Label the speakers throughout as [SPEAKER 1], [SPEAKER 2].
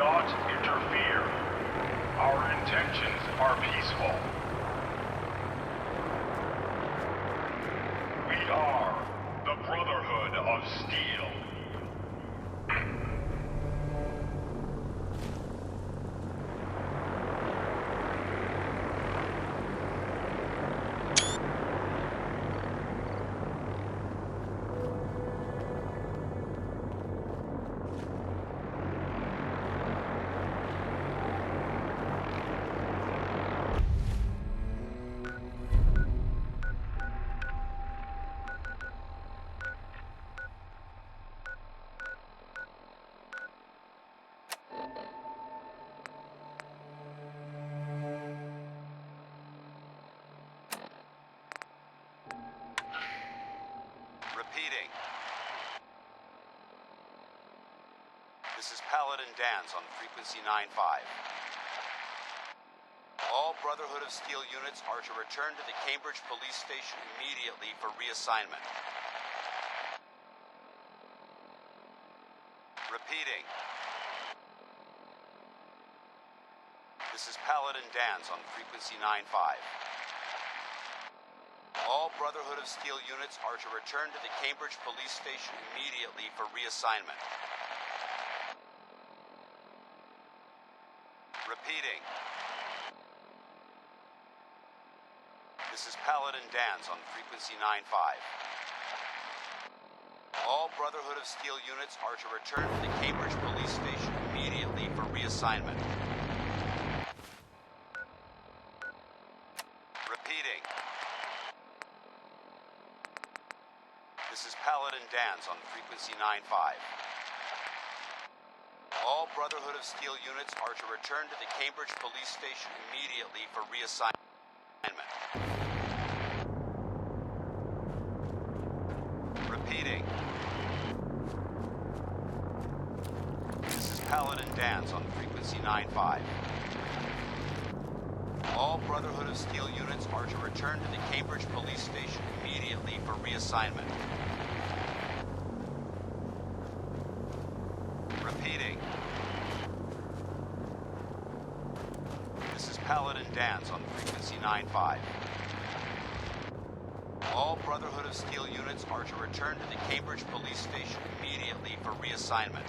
[SPEAKER 1] not interfere. Our intentions are peaceful. We are the Brotherhood of Steel.
[SPEAKER 2] Repeating. This is Paladin Dance on frequency 9-5. All Brotherhood of Steel units are to return to the Cambridge Police Station immediately for reassignment. Repeating. This is Paladin Dance on frequency 9-5. All Brotherhood of Steel units are to return to the Cambridge Police Station immediately for reassignment. Repeating. This is Paladin Dance on frequency 9-5. All Brotherhood of Steel units are to return to the Cambridge Police Station immediately for reassignment. Repeating. This is Paladin Dance on frequency 9-5. All Brotherhood of Steel units are to return to the Cambridge Police Station immediately for reassignment. Repeating. This is Paladin Dance on frequency 9-5. All Brotherhood of Steel units are to return to the Cambridge Police Station immediately for reassignment. Repeating. This is Paladin Dance on frequency 9-5. All Brotherhood of Steel units are to return to the Cambridge Police Station immediately for reassignment.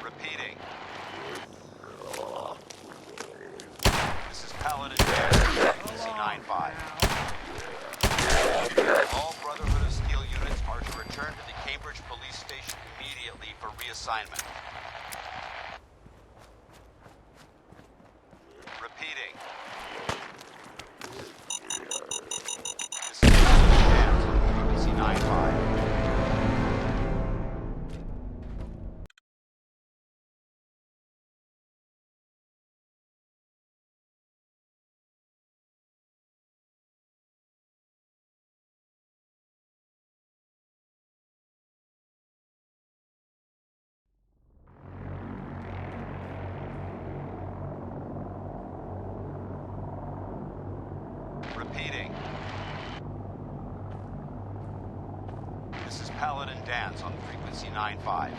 [SPEAKER 2] Repeating. This is Paladin Dance on frequency 9-5. All Brotherhood of Steel units are to return to the Cambridge Police Station immediately for reassignment. Repeating. This is Paladin Dance on frequency 9-5. Repeating. This is Paladin Dance on frequency 9-5.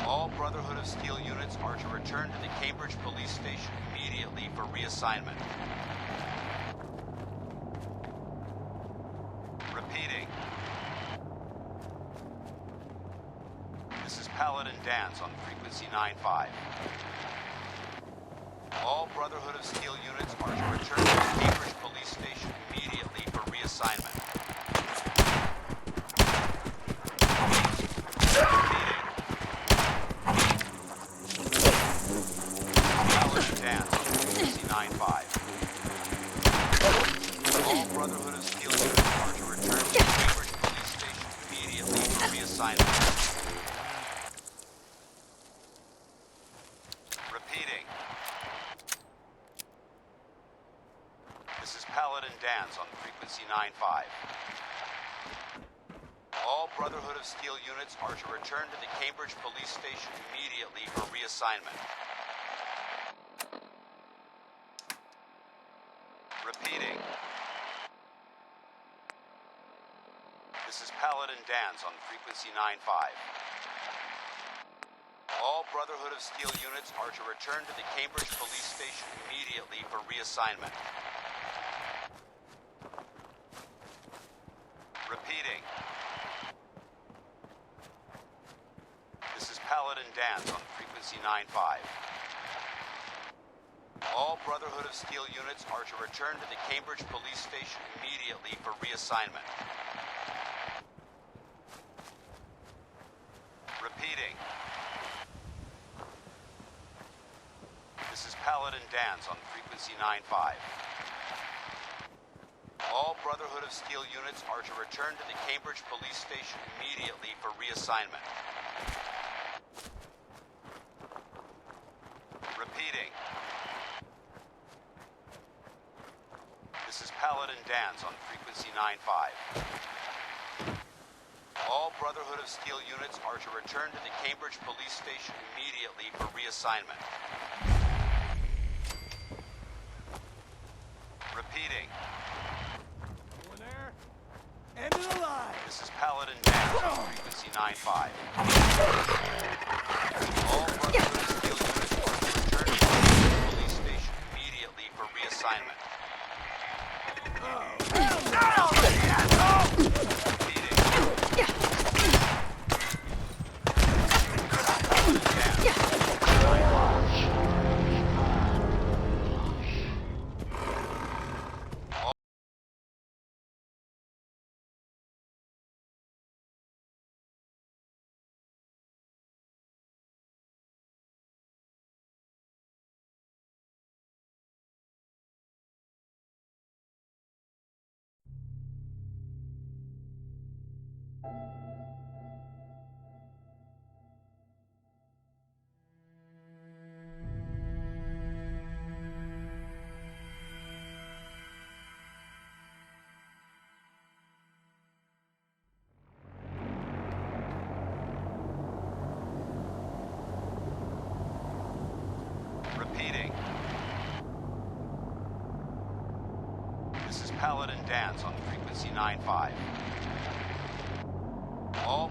[SPEAKER 2] All Brotherhood of Steel units are to return to the Cambridge Police Station immediately for reassignment. Repeating. This is Paladin Dance on frequency 9-5. All Brotherhood of Steel units are to return to the Cambridge Police Station immediately for reassignment. Repeating. Paladin Dance on frequency 9-5. All Brotherhood of Steel units are to return to the Cambridge Police Station immediately for reassignment. Repeating. This is Paladin Dance on frequency 9-5. All Brotherhood of Steel units are to return to the Cambridge Police Station immediately for reassignment. Repeating. This is Paladin Dance on frequency 95. All Brotherhood of Steel units are to return to the Cambridge Police Station immediately for reassignment. Repeating. This is Paladin Dance on frequency 95. All Brotherhood of Steel units are to return to the Cambridge Police Station immediately for reassignment. Repeating. This is Paladin Dance on frequency 95. All Brotherhood of Steel units are to return to the Cambridge Police Station immediately for reassignment. Repeating. This is Paladin Dance on frequency 95. All Brotherhood of Steel units are to return to the Cambridge Police Station immediately for reassignment. Repeating.
[SPEAKER 3] Anyone there? End of the line!
[SPEAKER 2] This is Paladin Dance on frequency 95. All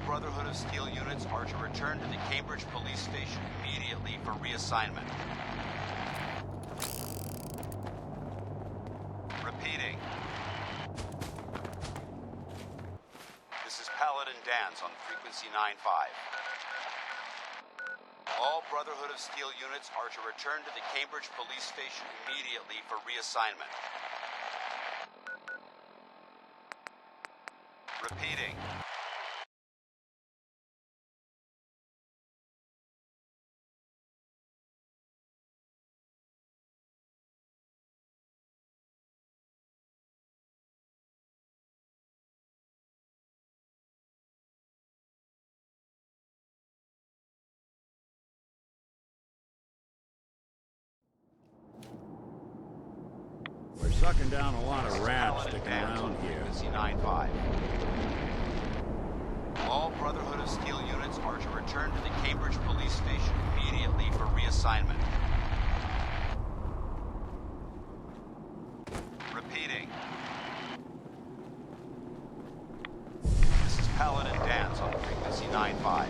[SPEAKER 2] Brotherhood of Steel units are to return to the Cambridge Police Station immediately for reassignment. Repeating. This is Paladin Dance on frequency 95. All Brotherhood of Steel units are to return to the Cambridge Police Station immediately for reassignment. Repeating. This is Paladin Dance on frequency 95. All Brotherhood of Steel units are to return to the Cambridge Police Station immediately for reassignment. Repeating.
[SPEAKER 3] We're sucking down a lot of rats
[SPEAKER 2] Paladin
[SPEAKER 3] sticking
[SPEAKER 2] Dance
[SPEAKER 3] around
[SPEAKER 2] on
[SPEAKER 3] here.
[SPEAKER 2] frequency 95. All Brotherhood of Steel units are to return to the Cambridge Police Station immediately for reassignment. Repeating. This is Paladin Dance on frequency 95.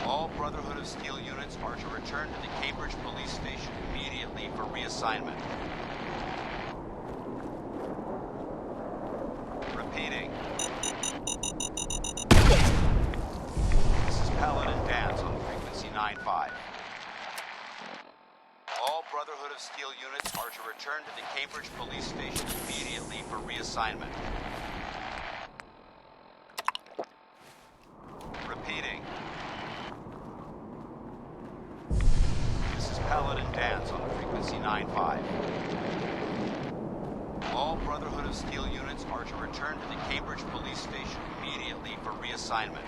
[SPEAKER 2] All Brotherhood of Steel units are to return to the Cambridge Police Station immediately for reassignment. Repeating. This is Paladin Dance on frequency 95. All Brotherhood of Steel units are to return to the Cambridge Police Station immediately for reassignment. Repeating. This is Paladin Dance on frequency 95. All Brotherhood of Steel units are to return to the Cambridge Police Station immediately for reassignment.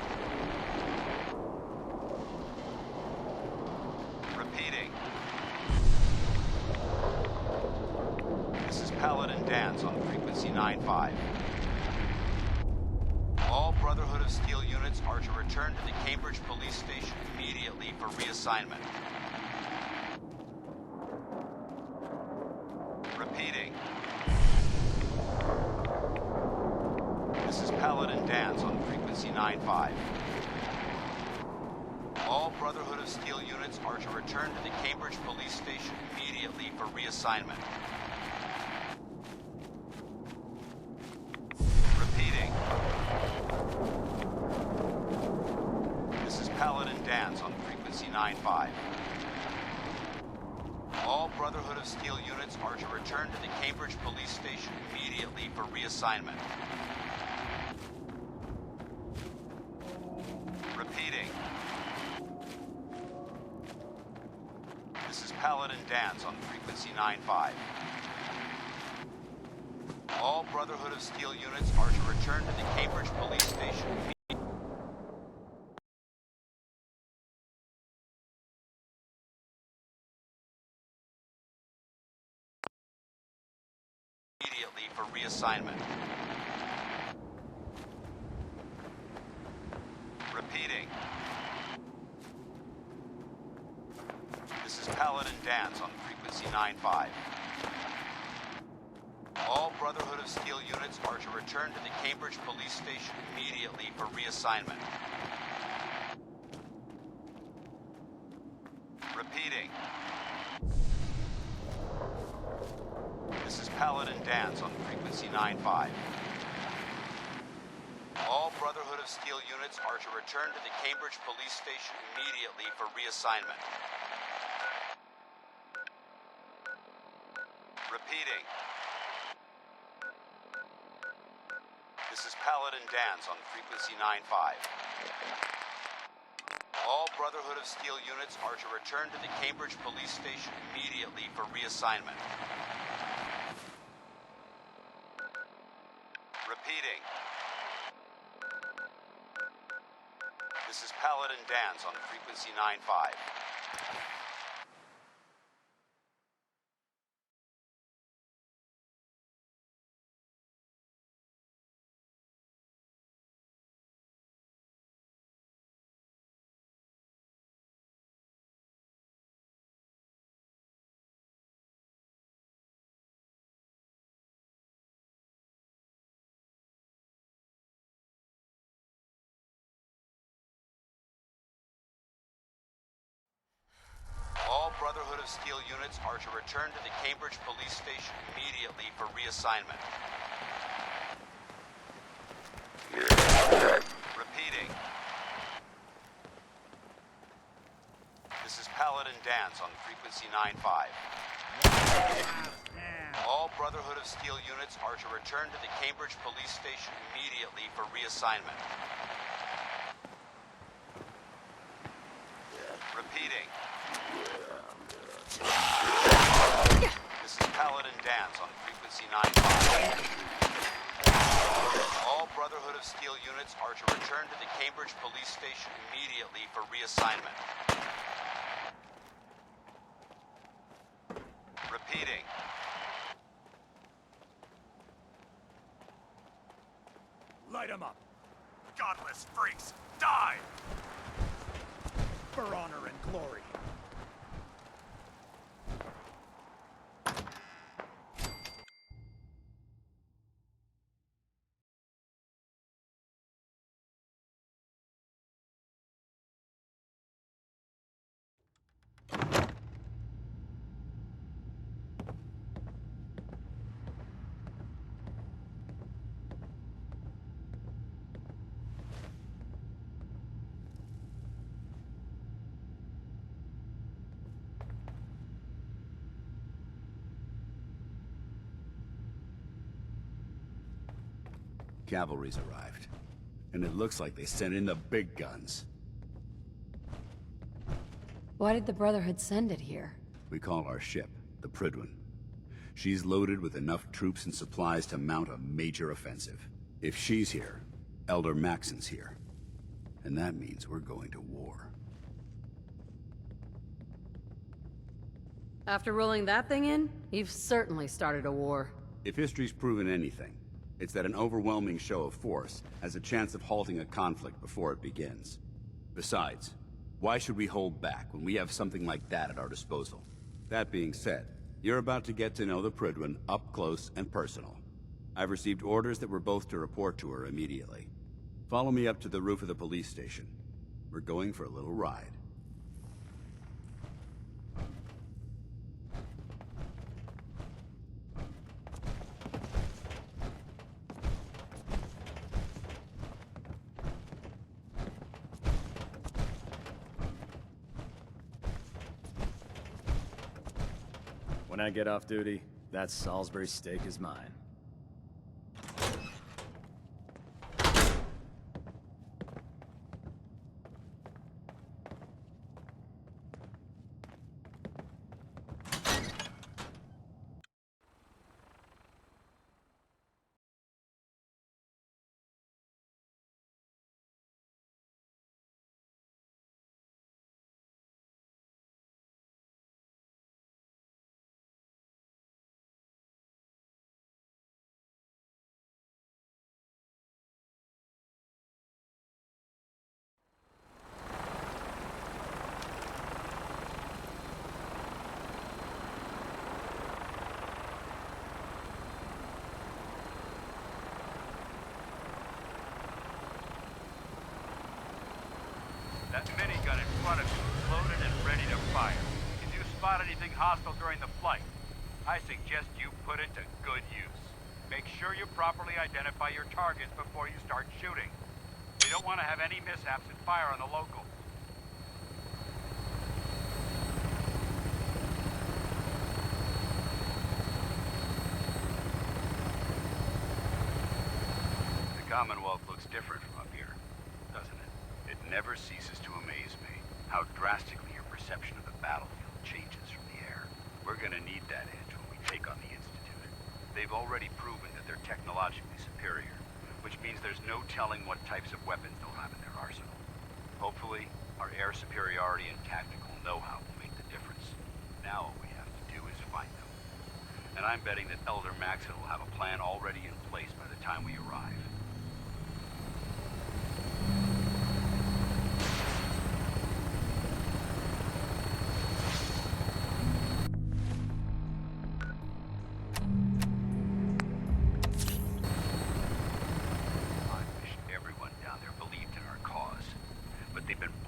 [SPEAKER 2] Repeating. This is Paladin Dance on frequency 95. All Brotherhood of Steel units are to return to the Cambridge Police Station immediately for reassignment. Repeating. dance on frequency 95. All Brotherhood of Steel units are to return to the Cambridge Police Station immediately for reassignment. Repeating. This is Paladin Dance on frequency 95. All Brotherhood of Steel units are to return to the Cambridge Police Station immediately for reassignment. Repeating. This is Paladin Dance on frequency 95. All Brotherhood of Steel units are to return to the Cambridge Police Station immediately for reassignment. Repeating. This is Paladin Dance on frequency 95. All Brotherhood of Steel units are to return to the Cambridge Police Station immediately for reassignment. Repeating. This is Paladin Dance on frequency 95. All Brotherhood of Steel units are to return to the Cambridge Police Station immediately for reassignment. Repeating. This is Paladin Dance on frequency 95. All Brotherhood of Steel units are to return to the Cambridge Police Station immediately for reassignment. Repeating. This is Paladin Dance on frequency 95. All Brotherhood of Steel units are to return to the Cambridge Police Station immediately for reassignment. Repeating. This is Paladin Dance on frequency 95. All Brotherhood of Steel units are to return to the Cambridge Police Station immediately for reassignment. Repeating. This is Paladin Dance on frequency 95. All Brotherhood of Steel units are to return to the Cambridge Police Station immediately for reassignment. Repeating.
[SPEAKER 3] Light 'em up. Godless freaks, die! For honor and glory.
[SPEAKER 4] Cavalry's arrived, and it looks like they sent in the big guns.
[SPEAKER 5] Why did the Brotherhood send it here?
[SPEAKER 4] We call our ship the Prydwen. She's loaded with enough troops and supplies to mount a major offensive. If she's here, Elder Maxon's here. And that means we're going to war.
[SPEAKER 5] After rolling that thing in, you've certainly started a war.
[SPEAKER 4] If history's proven anything, it's that an overwhelming show of force has a chance of halting a conflict before it begins. Besides, why should we hold back when we have something like that at our disposal? That being said, you're about to get to know the Prydwen up close and personal. I've received orders that we're both to report to her immediately. Follow me up to the roof of the police station. We're going for a little ride.
[SPEAKER 6] When I get off duty, that Salisbury steak is mine.
[SPEAKER 7] That minigun in front of you is loaded and ready to fire. If you spot anything hostile during the flight, I suggest you put it to good use. Make sure you properly identify your targets before you start shooting. We don't want to have any mishaps and fire on the locals. The Commonwealth looks different from up here, doesn't it? It never ceases to amaze me how drastically your perception of the battlefield changes from the air. We're gonna need that edge when we take on the Institute. They've already proven that they're technologically superior, which means there's no telling what types of weapons they'll have in their arsenal. Hopefully, our air superiority and tactical know-how will make the difference. Now all we have to do is find them. And I'm betting that Elder Maxon will have a plan already in place by the time we arrive.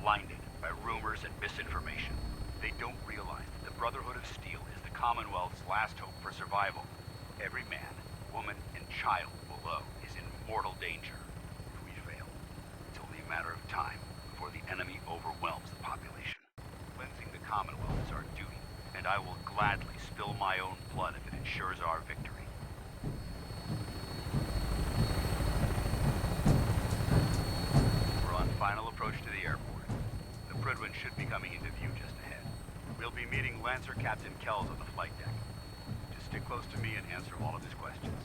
[SPEAKER 7] Blinded by rumors and misinformation. They don't realize that the Brotherhood of Steel is the Commonwealth's last hope for survival. Every man, woman, and child below is in mortal danger. If we fail, it's only a matter of time before the enemy overwhelms the population. Cleansing the Commonwealth is our duty, and I will gladly spill my own blood if it ensures our victory. We're on final approach to the airport. Prydwen should be coming into view just ahead. We'll be meeting Lancer Captain Kells on the flight deck. Just stick close to me and answer all of his questions.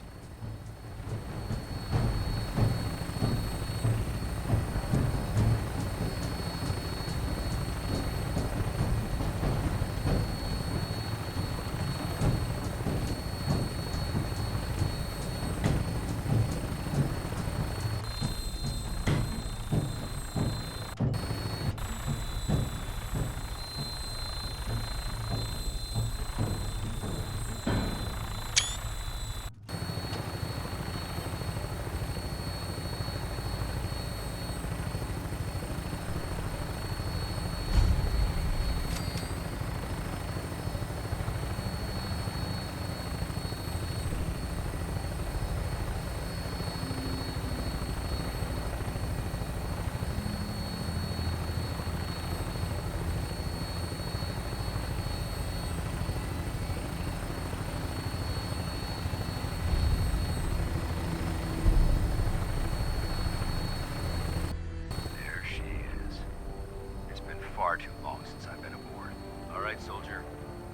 [SPEAKER 7] Far too long since I've been aboard. All right, soldier.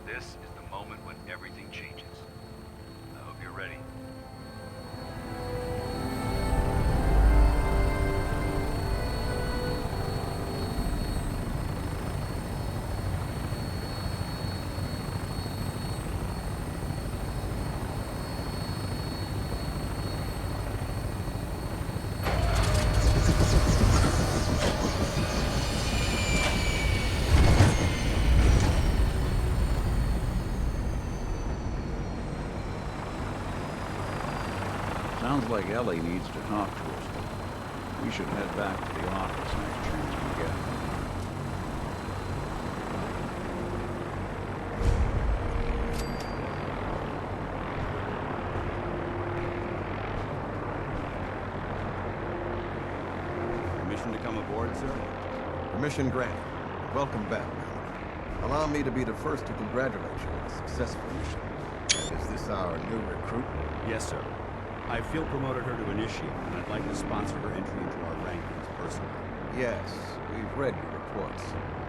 [SPEAKER 7] This is the moment when everything changes. I hope you're ready.
[SPEAKER 8] Sounds like Ellie needs to talk to us. We should head back to the office next chance we get.
[SPEAKER 4] Permission to come aboard, sir?
[SPEAKER 9] Permission granted. Welcome back. Allow me to be the first to congratulate you on a successful mission. And is this our new recruit?
[SPEAKER 4] Yes, sir. I feel promoted her to initiate, and I'd like to sponsor her entry into our rankings personally.
[SPEAKER 9] Yes, we've read your reports.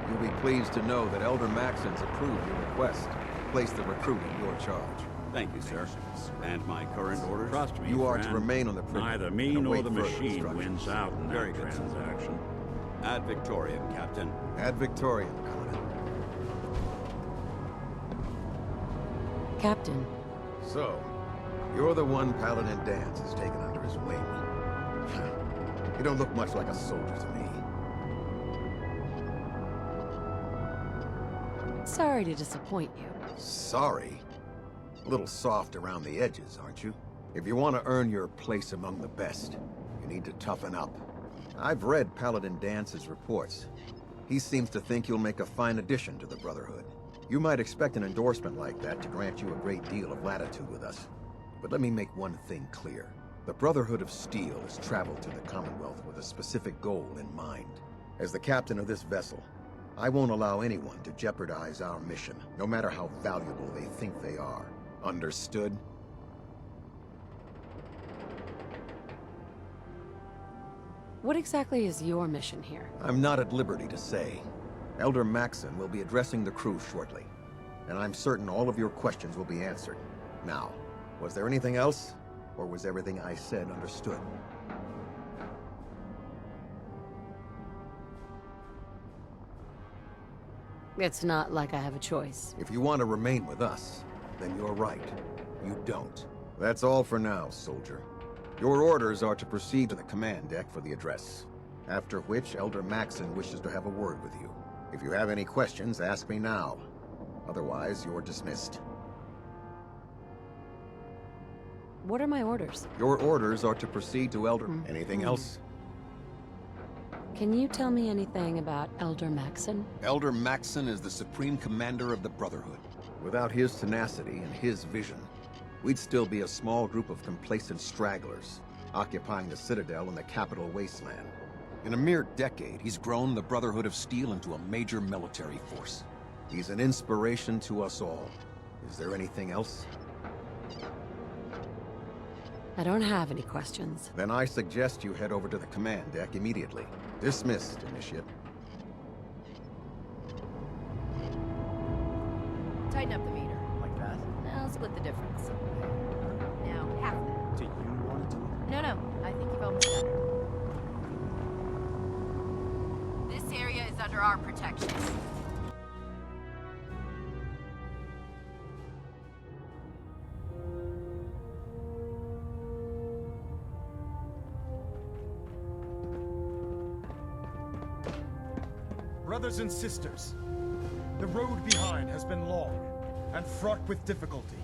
[SPEAKER 9] You'll be pleased to know that Elder Maxon's approved your request to place the recruit in your charge.
[SPEAKER 4] Thank you, sir. And my current orders?
[SPEAKER 8] Trust me,
[SPEAKER 9] You are
[SPEAKER 8] friend.
[SPEAKER 9] to remain on the prisoner.
[SPEAKER 8] Neither me
[SPEAKER 9] and
[SPEAKER 8] nor
[SPEAKER 9] await
[SPEAKER 8] the
[SPEAKER 9] further
[SPEAKER 8] machine
[SPEAKER 9] instructions.
[SPEAKER 8] wins out in
[SPEAKER 4] Very
[SPEAKER 8] that
[SPEAKER 4] good, sir.
[SPEAKER 8] transaction.
[SPEAKER 4] Ad Victoriam, Captain.
[SPEAKER 9] Ad Victoriam, Commandant.
[SPEAKER 5] Captain,
[SPEAKER 9] So, you're the one Paladin Dance has taken under his wing. You don't look much like a soldier to me.
[SPEAKER 5] sorry to disappoint you.
[SPEAKER 9] Sorry? A little soft around the edges, aren't you? If you want to earn your place among the best, you need to toughen up. I've read Paladin Dance's reports. He seems to think you'll make a fine addition to the Brotherhood. You might expect an endorsement like that to grant you a great deal of latitude with us. But let me make one thing clear. The Brotherhood of Steel has traveled to the Commonwealth with a specific goal in mind. As the captain of this vessel, I won't allow anyone to jeopardize our mission, no matter how valuable they think they are. Understood?
[SPEAKER 5] What exactly is your mission here?
[SPEAKER 9] I'm not at liberty to say. Elder Maxon will be addressing the crew shortly, and I'm certain all of your questions will be answered. Now, was there anything else, or was everything I said understood?
[SPEAKER 5] It's not like I have a choice.
[SPEAKER 9] If you want to remain with us, then you're right. You don't. That's all for now, soldier. Your orders are to proceed to the command deck for the address, after which Elder Maxon wishes to have a word with you. If you have any questions, ask me now. Otherwise, you're dismissed.
[SPEAKER 5] What are my orders?
[SPEAKER 9] Your orders are to proceed to Elder... Anything else?
[SPEAKER 5] Can you tell me anything about Elder Maxon?
[SPEAKER 9] Elder Maxon is the Supreme Commander of the Brotherhood. Without his tenacity and his vision, we'd still be a small group of complacent stragglers, occupying the Citadel in the capital wasteland. In a mere decade, he's grown the Brotherhood of Steel into a major military force. He's an inspiration to us all. Is there anything else?
[SPEAKER 5] I don't have any questions.
[SPEAKER 9] Then I suggest you head over to the command deck immediately. Dismissed, Initiate.
[SPEAKER 10] Tighten up the meter.
[SPEAKER 6] Like that?
[SPEAKER 10] Now split the difference. Now half that.
[SPEAKER 6] Do you want to do it?
[SPEAKER 10] No, I think you've almost got it. This area is under our protection.
[SPEAKER 3] Brothers and sisters, the road behind has been long and fraught with difficulty.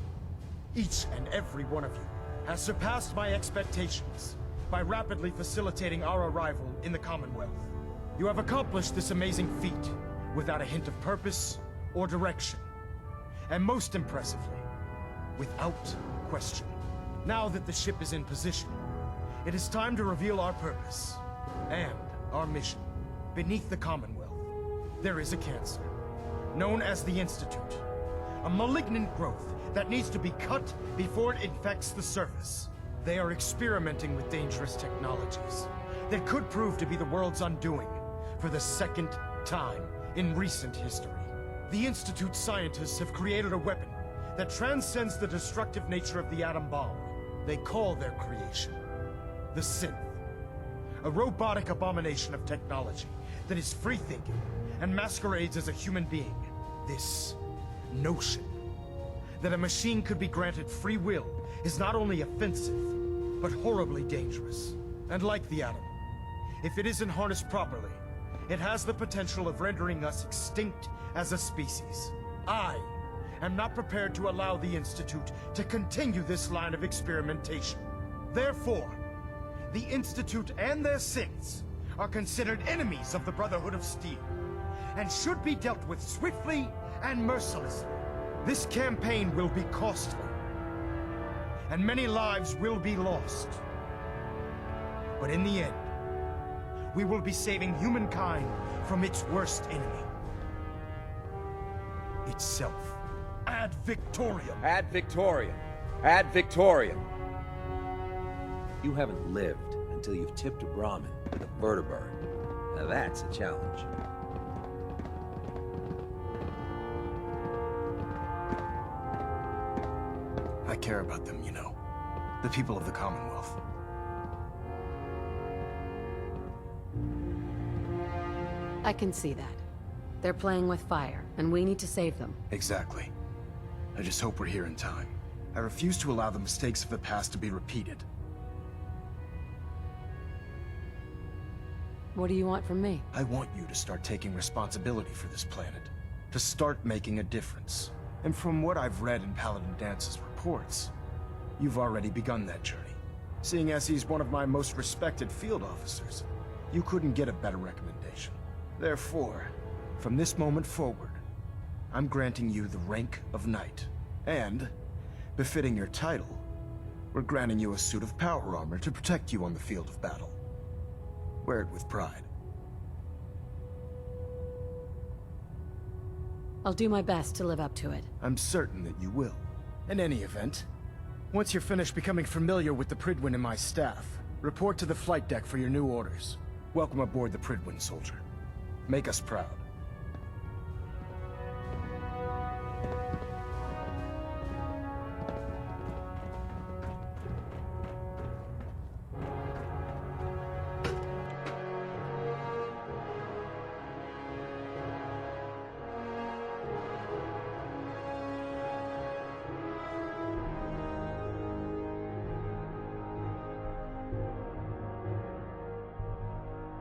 [SPEAKER 3] Each and every one of you has surpassed my expectations by rapidly facilitating our arrival in the Commonwealth. You have accomplished this amazing feat without a hint of purpose or direction. And most impressively, without question. Now that the ship is in position, it is time to reveal our purpose and our mission. Beneath the Commonwealth, there is a cancer, known as the Institute. A malignant growth that needs to be cut before it infects the surface. They are experimenting with dangerous technologies that could prove to be the world's undoing for the second time in recent history. The Institute scientists have created a weapon that transcends the destructive nature of the atom bomb. They call their creation the Synth. A robotic abomination of technology that is free-thinking and masquerades as a human being. This notion that a machine could be granted free will is not only offensive, but horribly dangerous. And like the atom, if it isn't harnessed properly, it has the potential of rendering us extinct as a species. I am not prepared to allow the Institute to continue this line of experimentation. Therefore, the Institute and their Siths are considered enemies of the Brotherhood of Steel, and should be dealt with swiftly and mercilessly. This campaign will be costly, and many lives will be lost. But in the end, we will be saving humankind from its worst enemy. Itself. Ad Victoriam.
[SPEAKER 11] Ad Victoriam. Ad Victoriam. You haven't lived until you've tipped a Brahmin with a vertibird. Now that's a challenge.
[SPEAKER 3] I care about them, you know. The people of the Commonwealth.
[SPEAKER 5] I can see that. They're playing with fire, and we need to save them.
[SPEAKER 3] Exactly. I just hope we're here in time. I refuse to allow the mistakes of the past to be repeated.
[SPEAKER 5] What do you want from me?
[SPEAKER 3] I want you to start taking responsibility for this planet. To start making a difference. And from what I've read in Paladin Dance's reports, you've already begun that journey. Seeing as he's one of my most respected field officers, you couldn't get a better recommendation. Therefore, from this moment forward, I'm granting you the rank of Knight. And, befitting your title, we're granting you a suit of power armor to protect you on the field of battle. Wear it with pride.
[SPEAKER 5] I'll do my best to live up to it.
[SPEAKER 3] I'm certain that you will. In any event, once you're finished becoming familiar with the Pridwin and my staff, report to the flight deck for your new orders. Welcome aboard the Pridwin, soldier. Make us proud.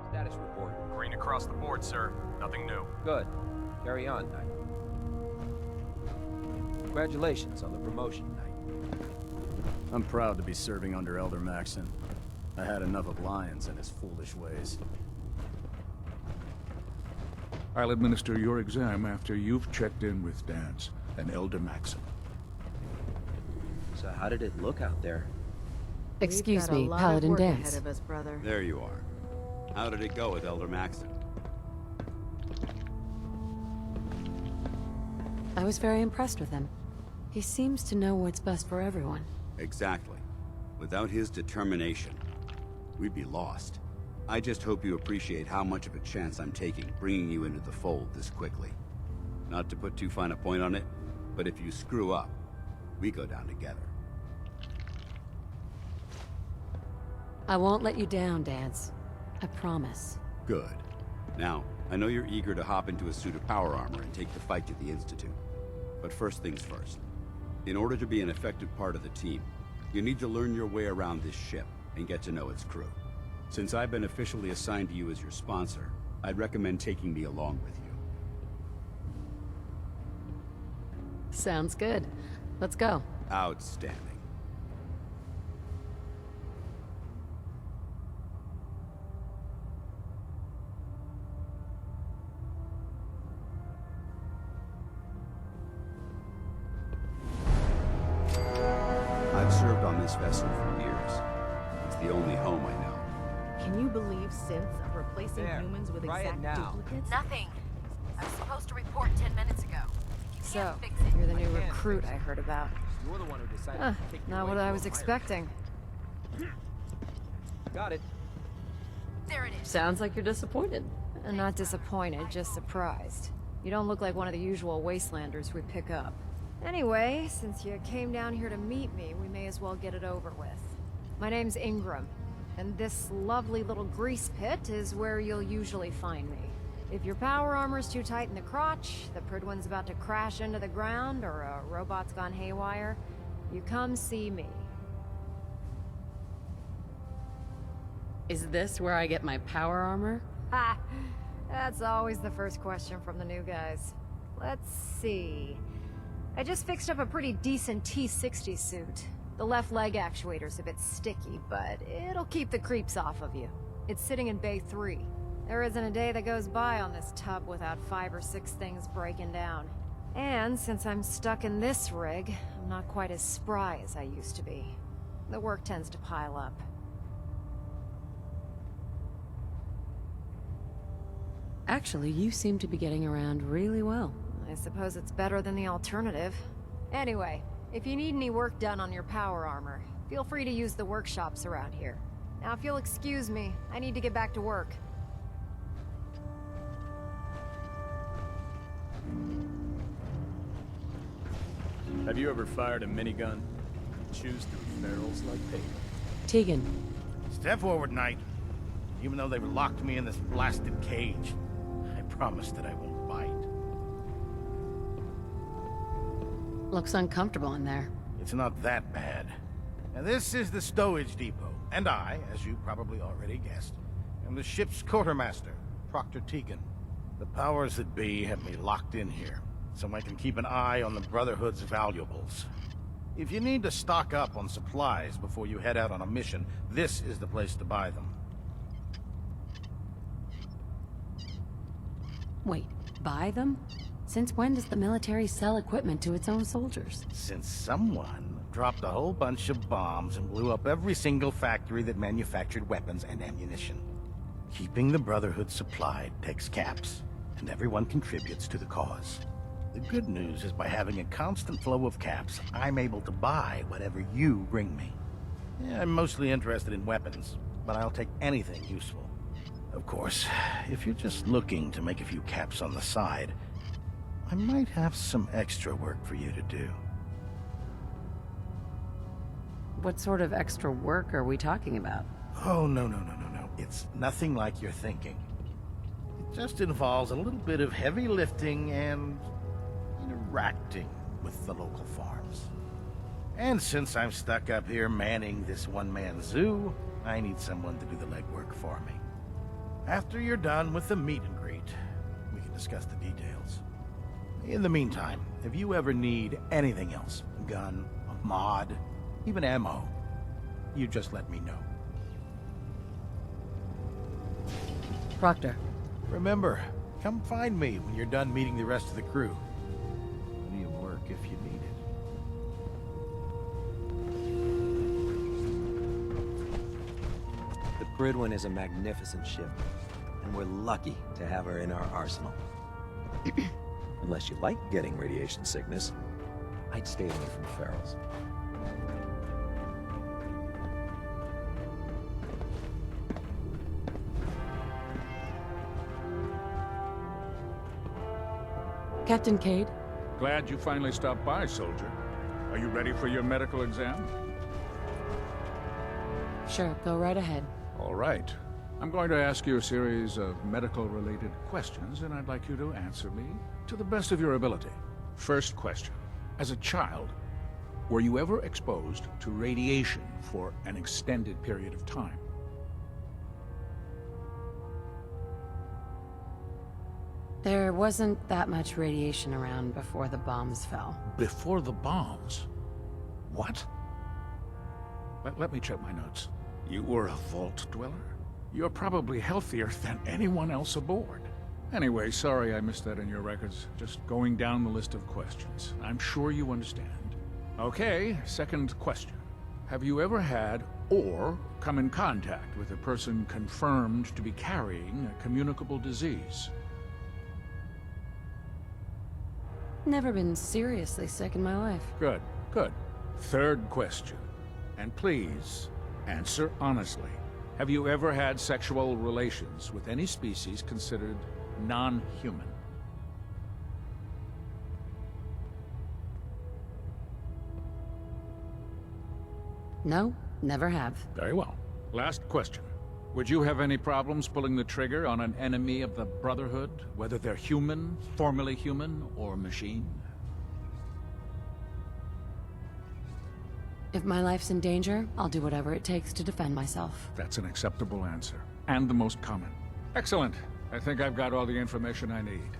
[SPEAKER 11] Status report.
[SPEAKER 12] Green across the board, sir. Nothing new.
[SPEAKER 11] Good. Carry on, Knight. Congratulations on the promotion, Knight.
[SPEAKER 6] I'm proud to be serving under Elder Maxon. I had enough of Lyons and his foolish ways.
[SPEAKER 8] I'll administer your exam after you've checked in with Dance and Elder Maxon.
[SPEAKER 11] So how did it look out there?
[SPEAKER 5] Excuse me, Paladin Dance.
[SPEAKER 10] Ahead of us, brother.
[SPEAKER 4] There you are. How did it go with Elder Maxon?
[SPEAKER 5] I was very impressed with him. He seems to know what's best for everyone.
[SPEAKER 4] Exactly. Without his determination, we'd be lost. I just hope you appreciate how much of a chance I'm taking bringing you into the fold this quickly. Not to put too fine a point on it, but if you screw up, we go down together.
[SPEAKER 5] I won't let you down, Dance. I promise.
[SPEAKER 4] Good. Now, I know you're eager to hop into a suit of power armor and take the fight to the Institute. But first things first. In order to be an effective part of the team, you need to learn your way around this ship and get to know its crew. Since I've been officially assigned to you as your sponsor, I'd recommend taking me along with you.
[SPEAKER 5] Sounds good. Let's go.
[SPEAKER 4] Outstanding. I've served on this vessel for years. It's the only home I know.
[SPEAKER 10] Can you believe synths are replacing humans with exact duplicates?
[SPEAKER 13] Nothing. I was supposed to report 10 minutes ago.
[SPEAKER 14] So, you're the new recruit I heard about.
[SPEAKER 11] You're the one who decided to take
[SPEAKER 14] Not what I was expecting.
[SPEAKER 11] Got it.
[SPEAKER 13] There it is.
[SPEAKER 5] Sounds like you're disappointed.
[SPEAKER 14] Not disappointed, just surprised. You don't look like one of the usual wastelanders we pick up. Anyway, since you came down here to meet me, we may as well get it over with. My name's Ingram, and this lovely little grease pit is where you'll usually find me. If your power armor's too tight in the crotch, the Pridwin's about to crash into the ground, or a robot's gone haywire, you come see me.
[SPEAKER 5] Is this where I get my power armor?
[SPEAKER 14] Ha! That's always the first question from the new guys. Let's see. I just fixed up a pretty decent T-60 suit. The left leg actuator's a bit sticky, but it'll keep the creeps off of you. It's sitting in Bay 3. There isn't a day that goes by on this tub without 5 or 6 things breaking down. And since I'm stuck in this rig, I'm not quite as spry as I used to be. The work tends to pile up.
[SPEAKER 5] Actually, you seem to be getting around really well.
[SPEAKER 14] I suppose it's better than the alternative. Anyway, if you need any work done on your power armor, feel free to use the workshops around here. Now, if you'll excuse me, I need to get back to work.
[SPEAKER 6] Have you ever fired a minigun? Choose through barrels like paper.
[SPEAKER 5] Tegan.
[SPEAKER 15] Step forward, Knight. Even though they've locked me in this blasted cage, I promise that I won't bite.
[SPEAKER 5] Looks uncomfortable in there.
[SPEAKER 15] It's not that bad. Now, this is the stowage depot, and I, as you probably already guessed, am the ship's quartermaster, Proctor Tegan. The powers that be have me locked in here, so I can keep an eye on the Brotherhood's valuables. If you need to stock up on supplies before you head out on a mission, this is the place to buy them.
[SPEAKER 5] Wait, buy them? Since when does the military sell equipment to its own soldiers?
[SPEAKER 15] Since someone dropped a whole bunch of bombs and blew up every single factory that manufactured weapons and ammunition. Keeping the Brotherhood supplied takes caps, and everyone contributes to the cause. The good news is by having a constant flow of caps, I'm able to buy whatever you bring me. Yeah, I'm mostly interested in weapons, but I'll take anything useful. Of course, if you're just looking to make a few caps on the side, I might have some extra work for you to do.
[SPEAKER 5] What sort of extra work are we talking about?
[SPEAKER 15] Oh, no. It's nothing like you're thinking. It just involves a little bit of heavy lifting and interacting with the local farms. And since I'm stuck up here manning this one-man zoo, I need someone to do the legwork for me. After you're done with the meet and greet, we can discuss the details. In the meantime, if you ever need anything else, a gun, a mod, even ammo, you just let me know.
[SPEAKER 5] Proctor.
[SPEAKER 15] Remember, come find me when you're done meeting the rest of the crew. Plenty of work if you need it.
[SPEAKER 11] The Prydwen is a magnificent ship, and we're lucky to have her in our arsenal. Unless you like getting radiation sickness, I'd stay away from ferals.
[SPEAKER 5] Captain Cade?
[SPEAKER 8] Glad you finally stopped by, soldier. Are you ready for your medical exam?
[SPEAKER 5] Sure, go right ahead.
[SPEAKER 8] All right. I'm going to ask you a series of medical-related questions, and I'd like you to answer me to the best of your ability. First question. As a child, were you ever exposed to radiation for an extended period of time?
[SPEAKER 5] There wasn't that much radiation around before the bombs fell.
[SPEAKER 8] Before the bombs? What? Let me check my notes. You were a vault dweller? You're probably healthier than anyone else aboard. Anyway, sorry I missed that in your records. Just going down the list of questions. I'm sure you understand. Okay, second question. Have you ever had or come in contact with a person confirmed to be carrying a communicable disease?
[SPEAKER 5] Never been seriously sick in my life.
[SPEAKER 8] Good, good. Third question. And please, answer honestly. Have you ever had sexual relations with any species considered non-human?
[SPEAKER 5] No, never have.
[SPEAKER 8] Very well. Last question. Would you have any problems pulling the trigger on an enemy of the Brotherhood, whether they're human, formerly human, or machine?
[SPEAKER 5] If my life's in danger, I'll do whatever it takes to defend myself.
[SPEAKER 8] That's an acceptable answer, and the most common. Excellent. I think I've got all the information I need.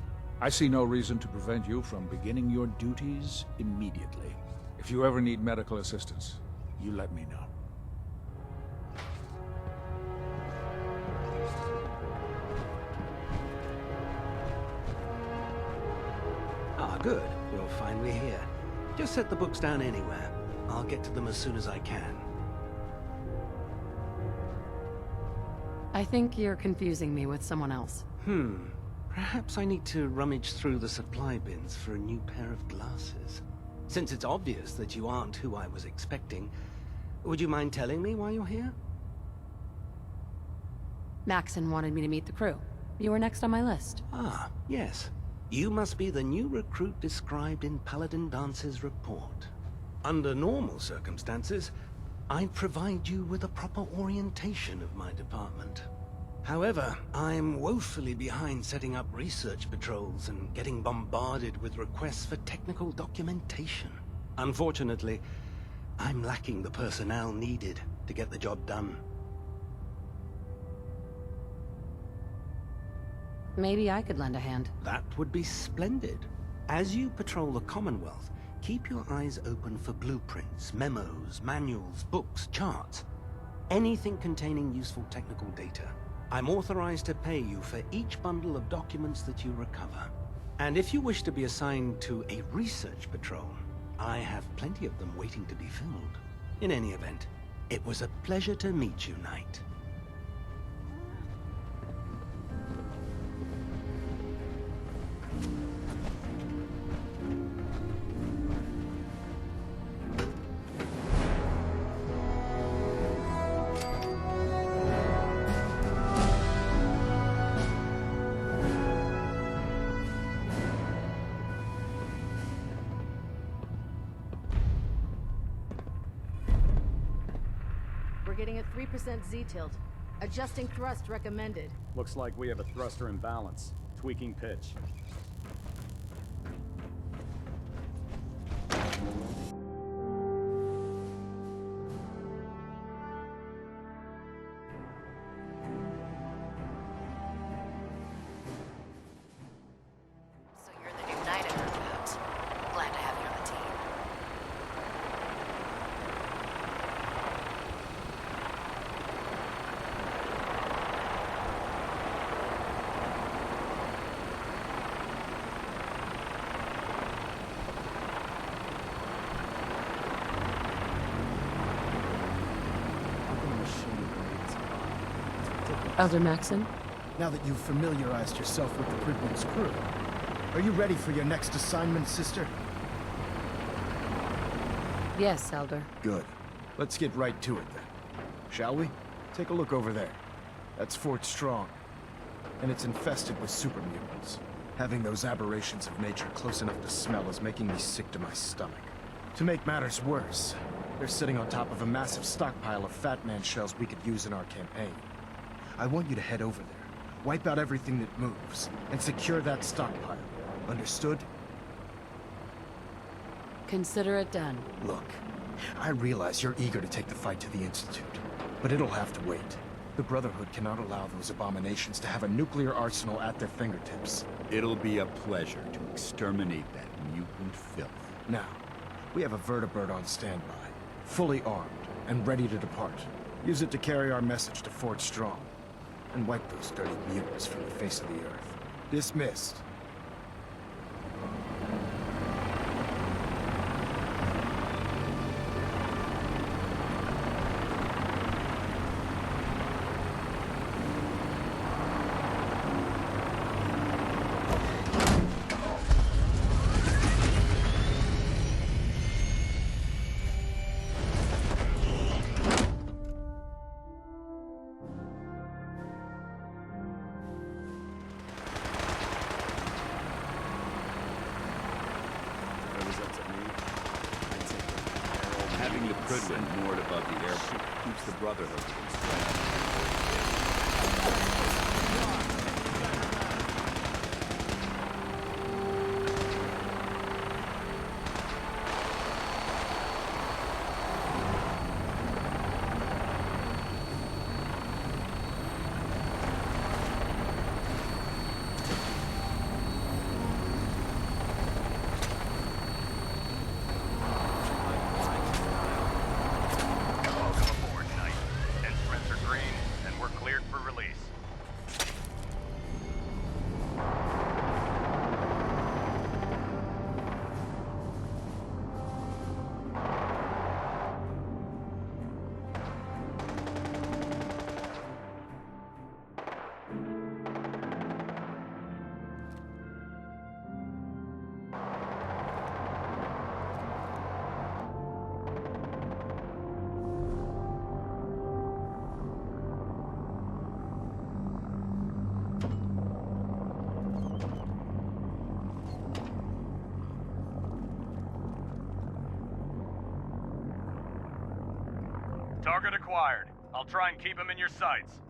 [SPEAKER 8] I see no reason to prevent you from beginning your duties immediately. If you ever need medical assistance, you let me know.
[SPEAKER 16] Ah, good. You're finally here. Just set the books down anywhere. I'll get to them as soon as I can.
[SPEAKER 5] I think you're confusing me with someone else.
[SPEAKER 16] Perhaps I need to rummage through the supply bins for a new pair of glasses. Since it's obvious that you aren't who I was expecting, would you mind telling me why you're here?
[SPEAKER 5] Maxon wanted me to meet the crew. You were next on my list.
[SPEAKER 16] Ah, yes. You must be the new recruit described in Paladin Dance's report. Under normal circumstances, I'd provide you with a proper orientation of my department. However, I'm woefully behind setting up research patrols and getting bombarded with requests for technical documentation. Unfortunately, I'm lacking the personnel needed to get the job done.
[SPEAKER 5] Maybe I could lend a hand.
[SPEAKER 16] That would be splendid. As you patrol the Commonwealth, keep your eyes open for blueprints, memos, manuals, books, charts. Anything containing useful technical data. I'm authorized to pay you for each bundle of documents that you recover. And if you wish to be assigned to a research patrol, I have plenty of them waiting to be filled. In any event, it was a pleasure to meet you, Knight.
[SPEAKER 10] We're getting a 3% Z-tilt. Adjusting thrust recommended.
[SPEAKER 6] Looks like we have a thruster imbalance. Tweaking pitch.
[SPEAKER 13] So you're the new knight I heard about. Glad to have you on the team.
[SPEAKER 5] Elder Maxon?
[SPEAKER 3] Now that you've familiarized yourself with the Pridman's crew, are you ready for your next assignment, sister?
[SPEAKER 5] Yes, Elder.
[SPEAKER 3] Good. Let's get right to it then. Shall we? Take a look over there. That's Fort Strong. And it's infested with super mutants. Having those aberrations of nature close enough to smell is making me sick to my stomach. To make matters worse, they're sitting on top of a massive stockpile of Fat Man shells we could use in our campaign. I want you to head over there, wipe out everything that moves, and secure that stockpile. Understood?
[SPEAKER 5] Consider it done.
[SPEAKER 3] Look, I realize you're eager to take the fight to the Institute, but it'll have to wait. The Brotherhood cannot allow those abominations to have a nuclear arsenal at their fingertips.
[SPEAKER 4] It'll be a pleasure to exterminate that mutant filth.
[SPEAKER 3] Now, we have a vertibird on standby, fully armed and ready to depart. Use it to carry our message to Fort Strong, and wipe those dirty mutants from the face of the earth. Dismissed.
[SPEAKER 4] Having the Pridman moored above the airport keeps the Brotherhood from spreading.
[SPEAKER 12] police. Target acquired. I'll try and keep him in your sights.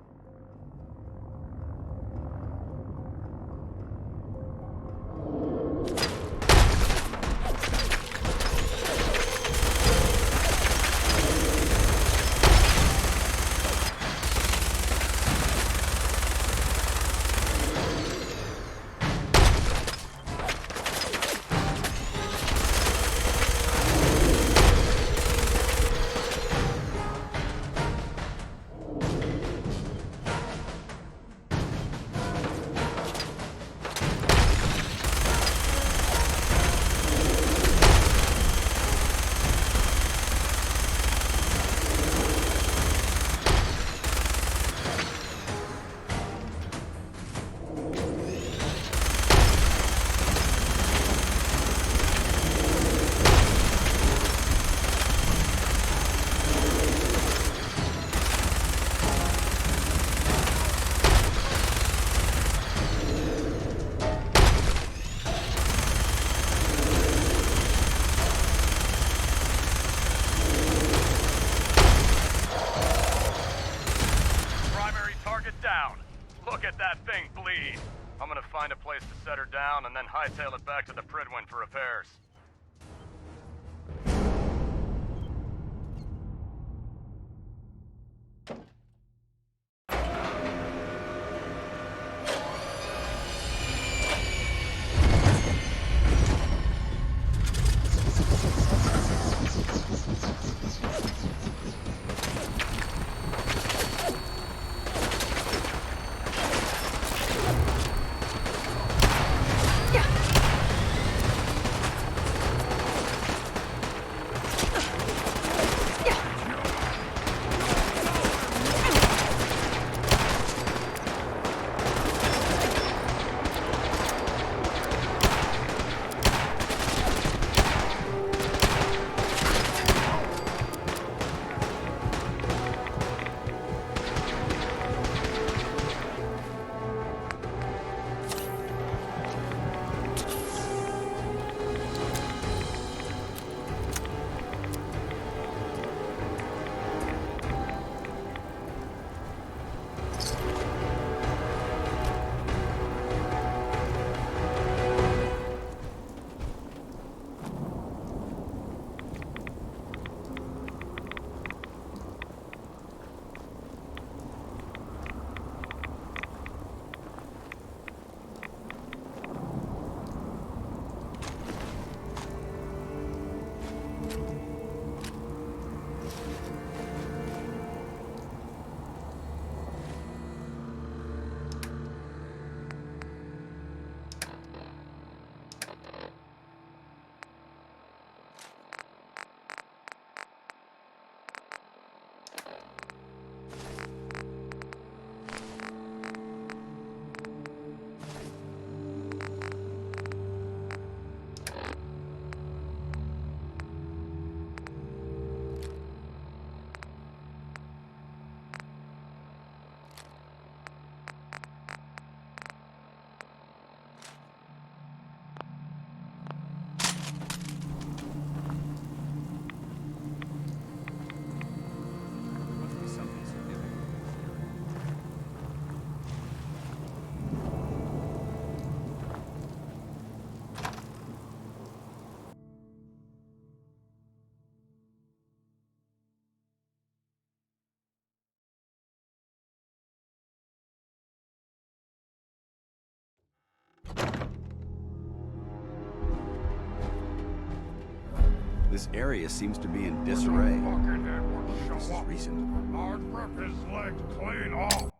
[SPEAKER 12] I'm gonna find a place to set her down and then hightail it back to the Pridwin for repairs.
[SPEAKER 4] This area seems to be in disarray. This is recent.
[SPEAKER 1] I'd rip his legs clean off.